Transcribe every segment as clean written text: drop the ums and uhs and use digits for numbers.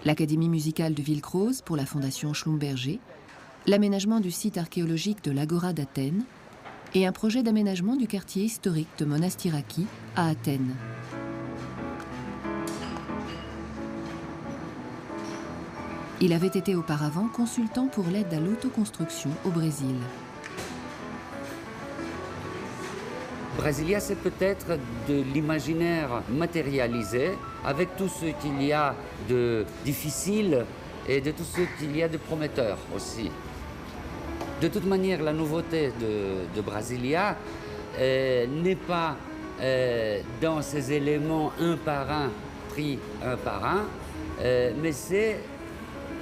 l'Académie musicale de Villecroze pour la Fondation Schlumberger, l'aménagement du site archéologique de l'Agora d'Athènes et un projet d'aménagement du quartier historique de Monastiraki à Athènes. Il avait été auparavant consultant pour l'aide à l'autoconstruction au Brésil. Brasilia, c'est peut-être de l'imaginaire matérialisé, avec tout ce qu'il y a de difficile et de tout ce qu'il y a de prometteur aussi. De toute manière, la nouveauté de Brasilia n'est pas dans ces éléments un par un, pris un par un, mais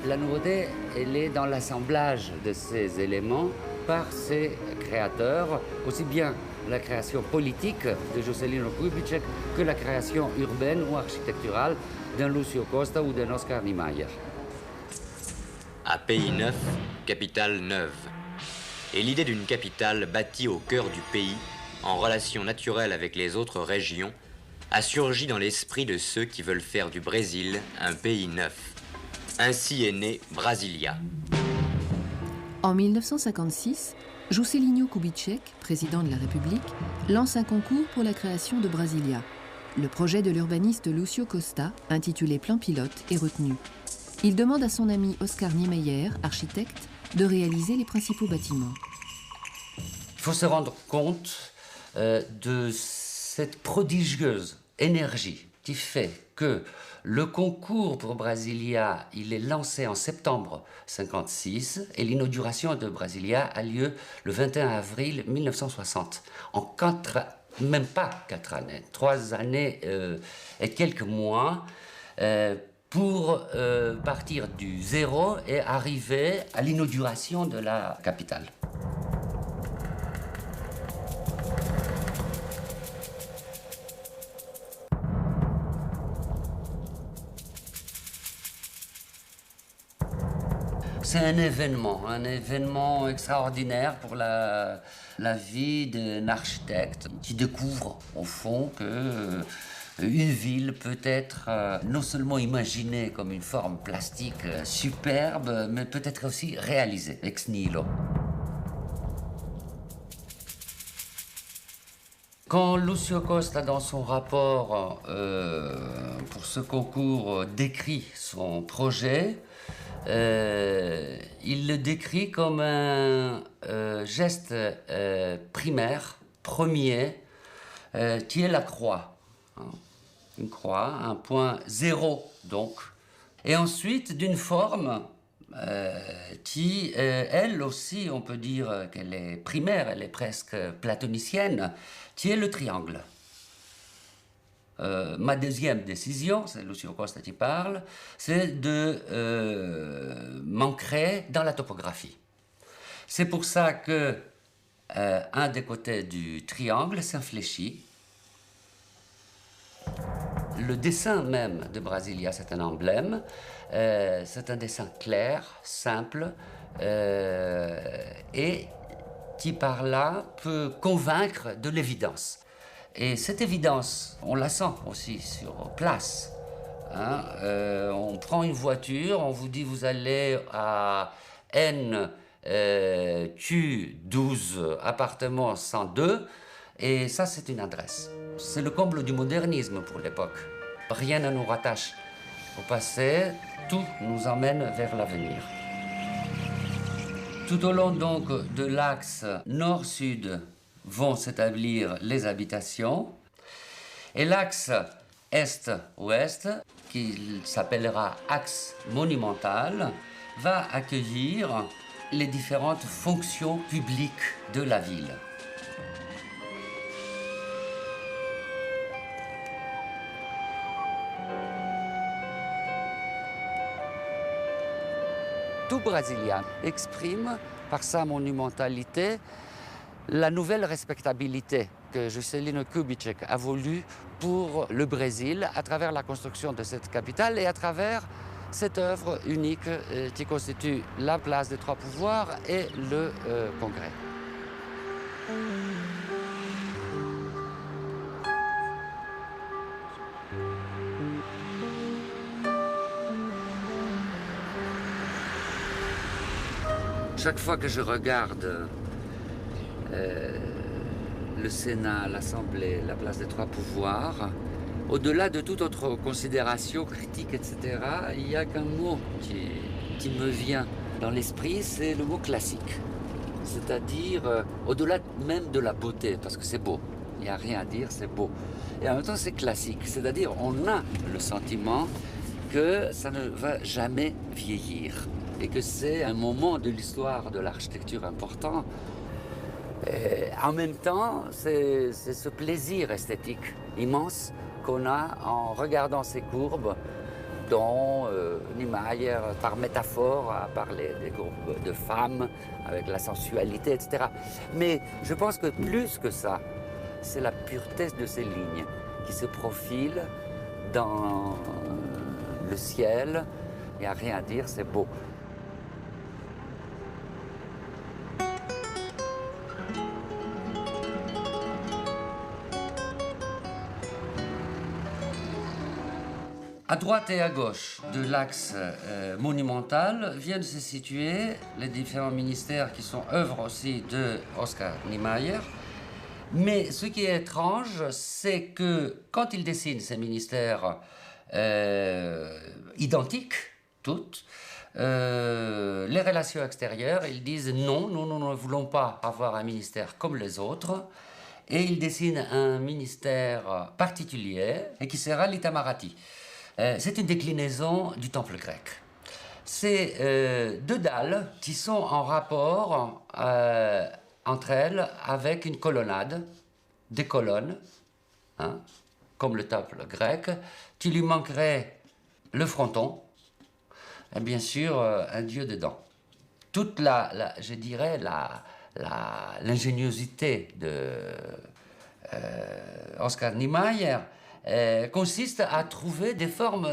la nouveauté, elle est dans l'assemblage de ces éléments par ses créateurs, aussi bien la création politique de Juscelino Kubitschek que la création urbaine ou architecturale d'un Lúcio Costa ou d'un Oscar Niemeyer. À pays neuf, capitale neuve. Et l'idée d'une capitale bâtie au cœur du pays, en relation naturelle avec les autres régions, a surgi dans l'esprit de ceux qui veulent faire du Brésil un pays neuf. Ainsi est né Brasilia. En 1956, Juscelino Kubitschek, président de la République, lance un concours pour la création de Brasilia. Le projet de l'urbaniste Lúcio Costa, intitulé Plan pilote, est retenu. Il demande à son ami Oscar Niemeyer, architecte, de réaliser les principaux bâtiments. Il faut se rendre compte de cette prodigieuse énergie qui fait que le concours pour Brasilia, il est lancé en septembre 1956 et l'inauguration de Brasilia a lieu le 21 avril 1960. En même pas 4 années, 3 années et quelques mois pour partir du zéro et arriver à l'inauguration de la capitale. C'est un événement extraordinaire pour la vie d'un architecte qui découvre au fond que une ville peut être non seulement imaginée comme une forme plastique superbe, mais peut être aussi réalisée ex nihilo. Quand Lúcio Costa, dans son rapport pour ce concours, décrit son projet, il le décrit comme un geste primaire, premier, qui est la croix. Une croix, un point zéro donc. Et ensuite d'une forme qui, elle aussi, on peut dire qu'elle est primaire, elle est presque platonicienne, qui est le triangle. Ma deuxième décision, c'est Lúcio Costa qui parle, c'est de m'ancrer dans la topographie. C'est pour ça que un des côtés du triangle s'infléchit. Le dessin même de Brasilia, c'est un emblème, c'est un dessin clair, simple, et qui par là peut convaincre de l'évidence. Et cette évidence, on la sent aussi sur place. On prend une voiture, on vous dit vous allez à NQ12, appartement 102, et ça c'est une adresse. C'est le comble du modernisme pour l'époque. Rien ne nous rattache au passé, tout nous emmène vers l'avenir. Tout au long donc de l'axe nord-sud vont s'établir les habitations et l'axe est-ouest, qui s'appellera axe monumental, va accueillir les différentes fonctions publiques de la ville. Tout Brasilia exprime par sa monumentalité la nouvelle respectabilité que Juscelino Kubitschek a voulu pour le Brésil à travers la construction de cette capitale et à travers cette œuvre unique qui constitue la place des trois pouvoirs et le Congrès. Chaque fois que je regarde le Sénat, l'Assemblée, la place des trois pouvoirs, au-delà de toute autre considération critique, etc., il n'y a qu'un mot qui me vient dans l'esprit, c'est le mot classique. C'est-à-dire, au-delà même de la beauté, parce que c'est beau, il n'y a rien à dire, c'est beau. Et en même temps, c'est classique, c'est-à-dire, on a le sentiment que ça ne va jamais vieillir et que c'est un moment de l'histoire de l'architecture important. Et en même temps, c'est ce plaisir esthétique immense qu'on a en regardant ces courbes dont Niemeyer, par métaphore, a parlé des courbes de femmes avec la sensualité, etc. Mais je pense que plus que ça, c'est la pureté de ces lignes qui se profilent dans le ciel. Il n'y a rien à dire, c'est beau. À droite et à gauche de l'axe monumental viennent se situer les différents ministères qui sont œuvres aussi de Oscar Niemeyer. Mais ce qui est étrange, c'est que quand il dessine ces ministères identiques, toutes, les relations extérieures, ils disent non, nous ne voulons pas avoir un ministère comme les autres. Et il dessine un ministère particulier et qui sera l'Itamarati. C'est une déclinaison du temple grec. C'est deux dalles qui sont en rapport entre elles avec une colonnade, des colonnes, hein, comme le temple grec, qui lui manquerait le fronton et bien sûr un dieu dedans. Toute je dirais, l'ingéniosité de Oscar Niemeyer consiste à trouver des formes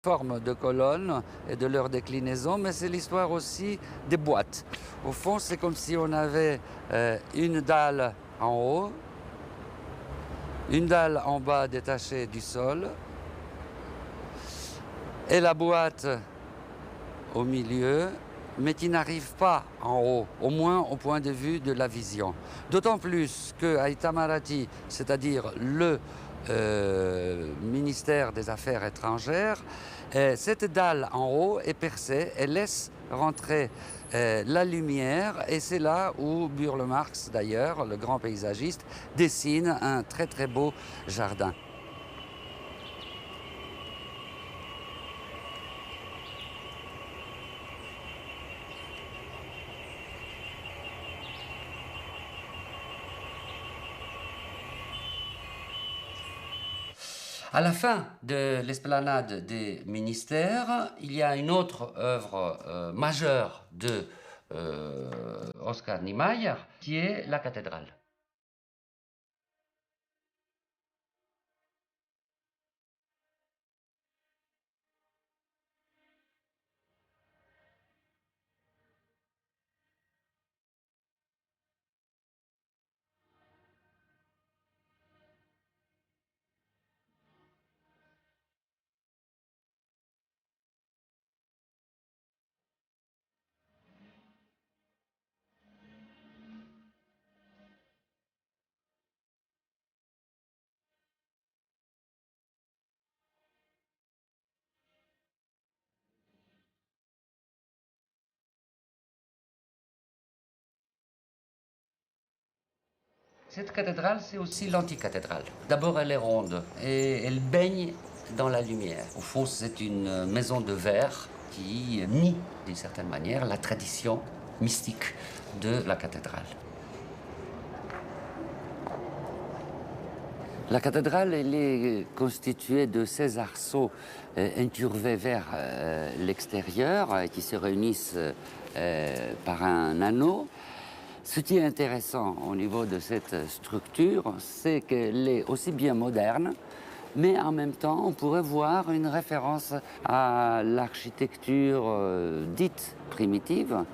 formes de colonnes et de leur déclinaison, mais c'est l'histoire aussi des boîtes. Au fond, c'est comme si on avait une dalle en haut, une dalle en bas détachée du sol, et la boîte au milieu, mais qui n'arrive pas en haut, au moins au point de vue de la vision. D'autant plus qu'à Itamaraty, c'est-à-dire le ministère des Affaires étrangères, cette dalle en haut est percée et laisse rentrer la lumière, et c'est là où Burle Marx, d'ailleurs, le grand paysagiste, dessine un très très beau jardin. À la fin de l'esplanade des ministères, il y a une autre œuvre majeure de Oscar Niemeyer, qui est la cathédrale. Cette cathédrale, c'est aussi l'anticathédrale. D'abord, elle est ronde et elle baigne dans la lumière. Au fond, c'est une maison de verre qui nie, d'une certaine manière, la tradition mystique de la cathédrale. La cathédrale, elle est constituée de 16 arceaux incurvés vers l'extérieur qui se réunissent par un anneau. Ce qui est intéressant au niveau de cette structure, c'est qu'elle est aussi bien moderne, mais en même temps, on pourrait voir une référence à l'architecture dite primitive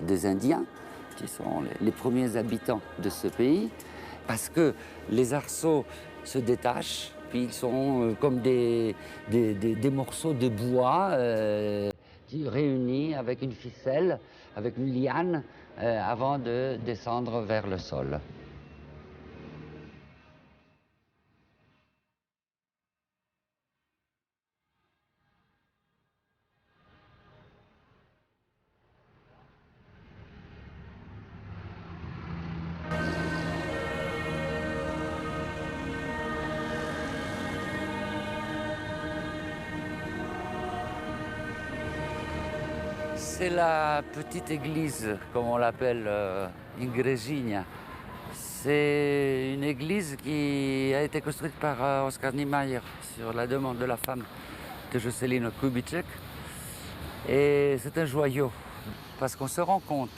des Indiens, qui sont les premiers habitants de ce pays, parce que les arceaux se détachent, puis ils sont comme des morceaux de bois réunis avec une ficelle, avec une liane, avant de descendre vers le sol. C'est la petite église, comme on l'appelle, Igrezinha. C'est une église qui a été construite par Oscar Niemeyer sur la demande de la femme de Juscelino Kubitschek. Et c'est un joyau, parce qu'on se rend compte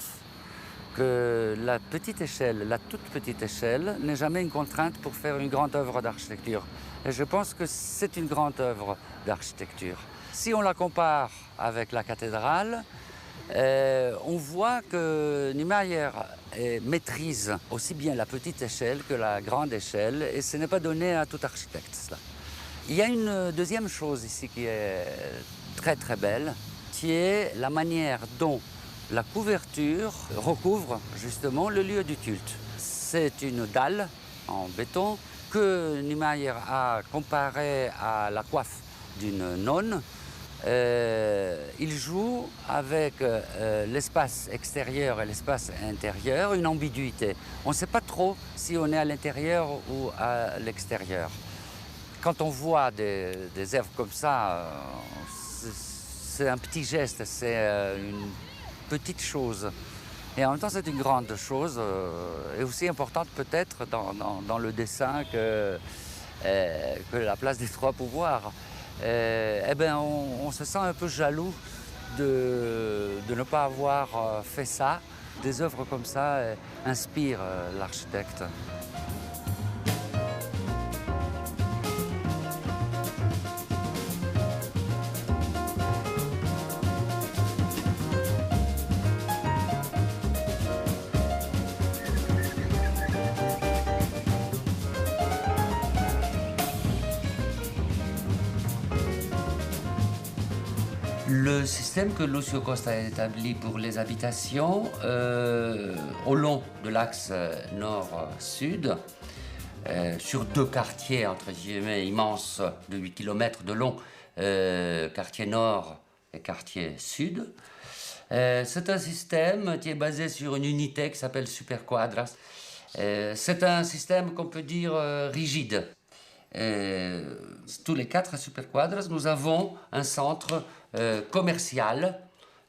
que la petite échelle, la toute petite échelle, n'est jamais une contrainte pour faire une grande œuvre d'architecture. Et je pense que c'est une grande œuvre d'architecture. Si on la compare avec la cathédrale, on voit que Niemeyer maîtrise aussi bien la petite échelle que la grande échelle, et ce n'est pas donné à tout architecte, cela. Il y a une deuxième chose ici qui est très très belle, qui est la manière dont la couverture recouvre justement le lieu du culte. C'est une dalle en béton que Niemeyer a comparée à la coiffe d'une nonne. Il joue avec l'espace extérieur et l'espace intérieur une ambiguïté. On ne sait pas trop si on est à l'intérieur ou à l'extérieur. Quand on voit des œuvres comme ça, c'est un petit geste, c'est une petite chose. Et en même temps, c'est une grande chose, et aussi importante peut-être dans le dessin que la place des trois pouvoirs. On se sent un peu jaloux de ne pas avoir fait ça. Des œuvres comme ça inspirent l'architecte. Le système que Lúcio Costa a établi pour les habitations au long de l'axe nord-sud, sur deux quartiers entre guillemets immenses de 8 km de long, quartier nord et quartier sud, c'est un système qui est basé sur une unité qui s'appelle Superquadras. C'est un système qu'on peut dire rigide. Tous les 4 Superquadras, nous avons un centre commercial,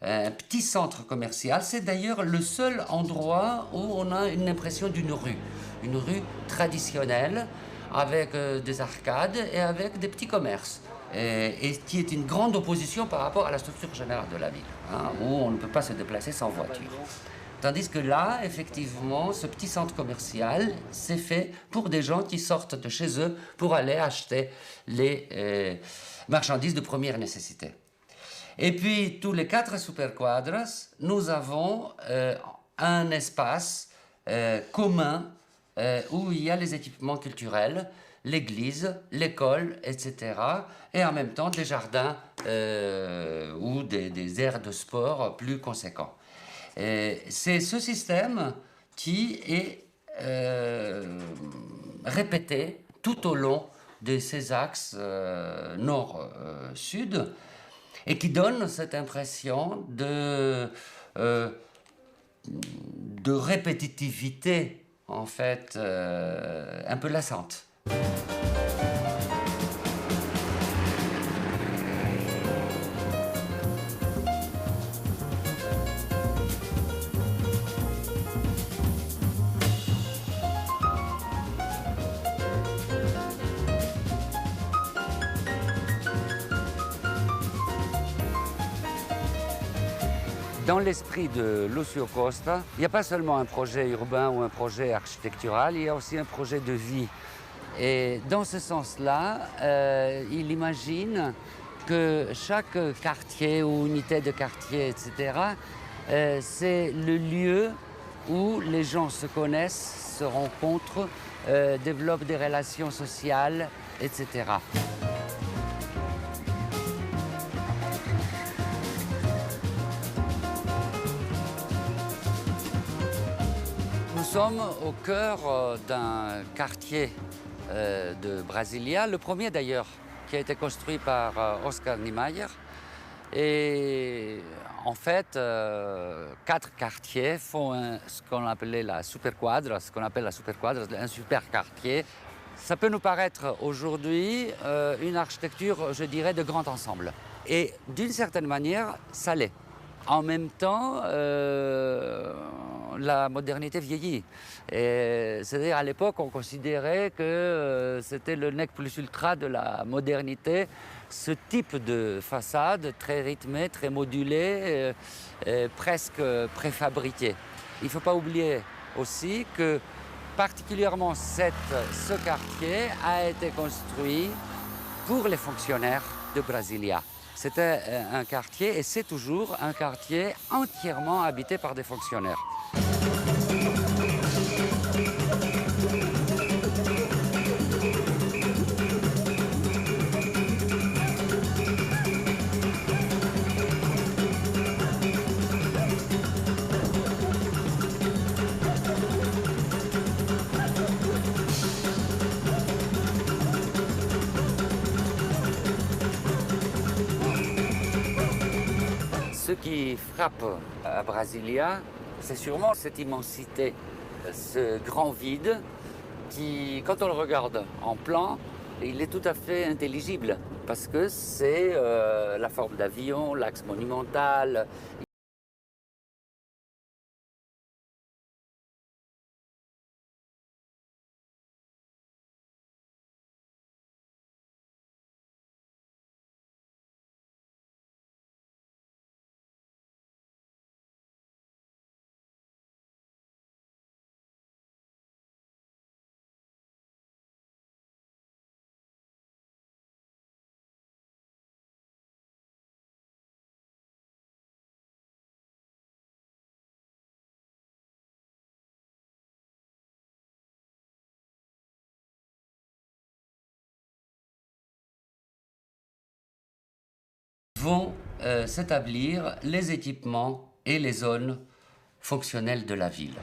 un petit centre commercial. C'est d'ailleurs le seul endroit où on a une impression d'une rue. Une rue traditionnelle avec des arcades et avec des petits commerces. Et qui est une grande opposition par rapport à la structure générale de la ville, hein, où on ne peut pas se déplacer sans voiture. Tandis que là, effectivement, ce petit centre commercial, c'est fait pour des gens qui sortent de chez eux pour aller acheter les marchandises de première nécessité. Et puis, tous les 4 Superquadras, nous avons un espace commun où il y a les équipements culturels, l'église, l'école, etc. Et en même temps, des jardins ou des aires de sport plus conséquents. C'est ce système qui est répété tout au long de ces axes nord-sud et qui donne cette impression de répétitivité en fait un peu lassante. Dans l'esprit de Lucio Costa, il n'y a pas seulement un projet urbain ou un projet architectural, il y a aussi un projet de vie. Et dans ce sens-là, il imagine que chaque quartier ou unité de quartier, etc., c'est le lieu où les gens se connaissent, se rencontrent, développent des relations sociales, etc. Nous sommes au cœur d'un quartier de Brasilia, le premier d'ailleurs, qui a été construit par Oscar Niemeyer. Et en fait, 4 quartiers font ce qu'on appelait la superquadra, un super quartier. Ça peut nous paraître aujourd'hui une architecture, je dirais, de grand ensemble. Et d'une certaine manière, ça l'est. En même temps, la modernité vieillit. C'est-à-dire, à l'époque, on considérait que c'était le nec plus ultra de la modernité, ce type de façade très rythmée, très modulée, presque préfabriquée. Il ne faut pas oublier aussi que particulièrement ce quartier a été construit pour les fonctionnaires de Brasilia. C'était un quartier, et c'est toujours un quartier entièrement habité par des fonctionnaires. Ce qui frappe à Brasilia, c'est sûrement cette immensité, ce grand vide qui, quand on le regarde en plan, il est tout à fait intelligible parce que c'est la forme d'avion, l'axe monumental. Vont s'établir les équipements et les zones fonctionnelles de la ville.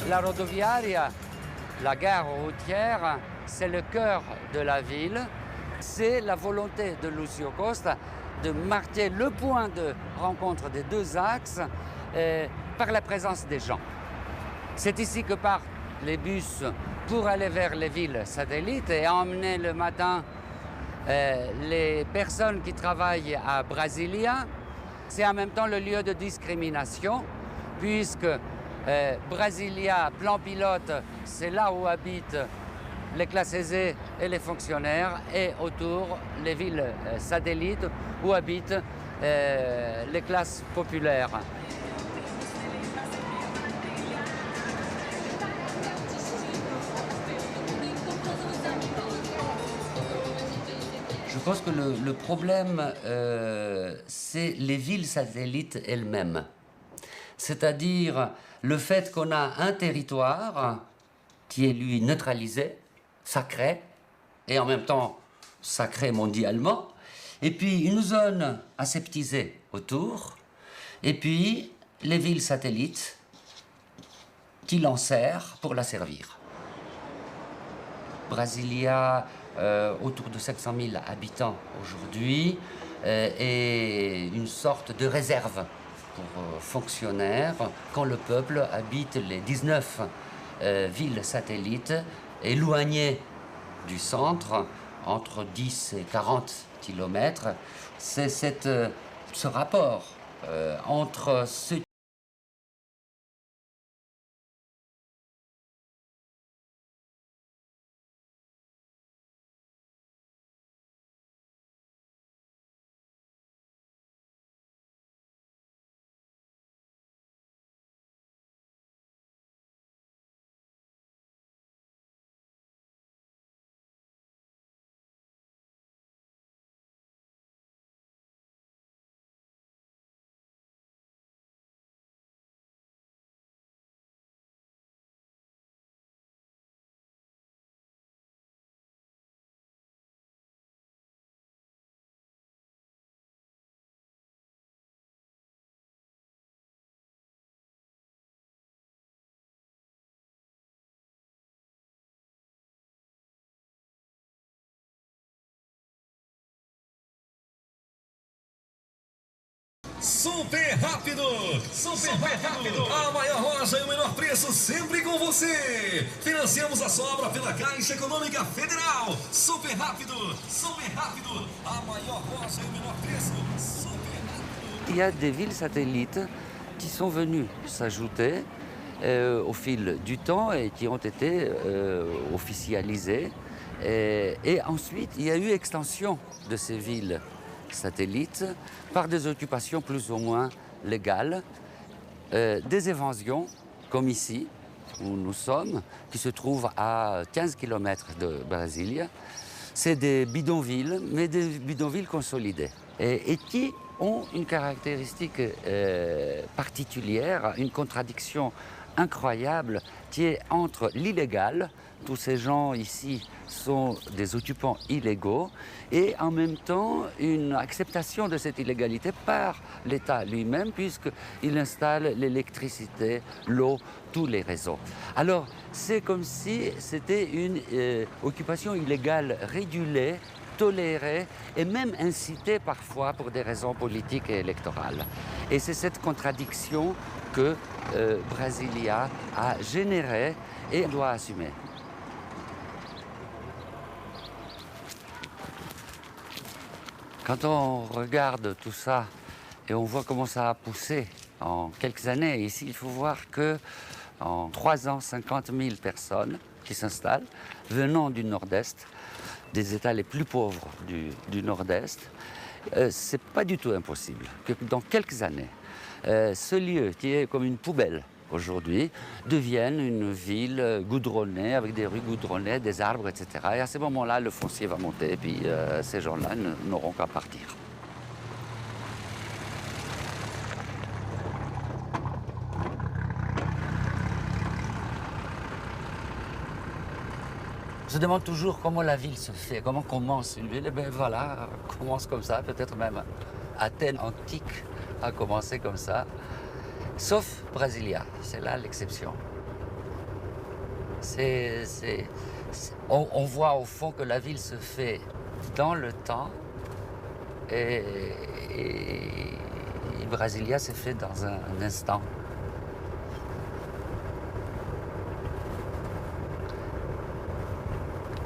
La rodoviaria, la gare routière, c'est le cœur de la ville. C'est la volonté de Lucio Costa de marquer le point de rencontre des deux axes par la présence des gens. C'est ici que partent les bus pour aller vers les villes satellites et emmener le matin les personnes qui travaillent à Brasilia. C'est en même temps le lieu de discrimination, puisque Brasilia, plan pilote, c'est là où habitent les classes aisées et les fonctionnaires, et autour les villes satellites où habitent les classes populaires. Je pense que le problème, c'est les villes satellites elles-mêmes. C'est-à-dire le fait qu'on a un territoire qui est, lui, neutralisé, sacré, et en même temps sacré mondialement, Et puis une zone aseptisée autour, et puis les villes satellites qui l'enserrent pour la servir. Brasilia, autour de 700 000 habitants aujourd'hui, est une sorte de réserve pour fonctionnaires quand le peuple habite les 19 villes satellites éloignées du centre, entre 10 et 40 kilomètres. C'est ce rapport entre ceux Super Rápido! Super Rápido! A maior loja e o menor preço sempre com você! Financiamos a sua obra pela Caixa Econômica Federal! Super Rápido! Super Rápido! A maior loja e o menor preço! Super Rápido! Il y a des villes satellites qui sont venues s'ajouter au fil du temps et qui ont été officialisées. Et ensuite, il y a eu extension de ces villes satellites par des occupations plus ou moins légales, des évasions, comme ici, où nous sommes, qui se trouvent à 15 km de Brasilia. C'est des bidonvilles, mais des bidonvilles consolidés, et qui ont une caractéristique particulière, une contradiction incroyable qui est entre l'illégal, tous ces gens ici sont des occupants illégaux, et en même temps une acceptation de cette illégalité par l'État lui-même, puisqu'il installe l'électricité, l'eau, tous les réseaux. Alors c'est comme si c'était une occupation illégale régulée, tolérée et même incitée parfois pour des raisons politiques et électorales. Et c'est cette contradiction que Brasilia a générée et doit assumer. Quand on regarde tout ça et on voit comment ça a poussé en quelques années, ici il faut voir que en 3 ans, 50 000 personnes qui s'installent venant du Nord-Est, des États les plus pauvres du Nord-Est. C'est pas du tout impossible que dans quelques années, ce lieu qui est comme une poubelle aujourd'hui devienne une ville goudronnée, avec des rues goudronnées, des arbres, etc. Et à ce moment-là, le foncier va monter et puis ces gens-là n'auront qu'à partir. On se demande toujours comment la ville se fait, comment commence une ville. Et bien voilà, commence comme ça, peut-être même Athènes antique a commencé comme ça. Sauf Brasilia, c'est là l'exception. On voit au fond que la ville se fait dans le temps et Brasilia s'est fait dans un instant.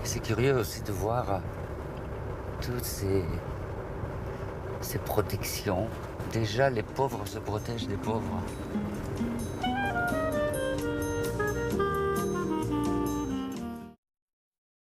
C'est curieux aussi de voir toutes ces protections. Déjà, les pauvres se protègent des pauvres.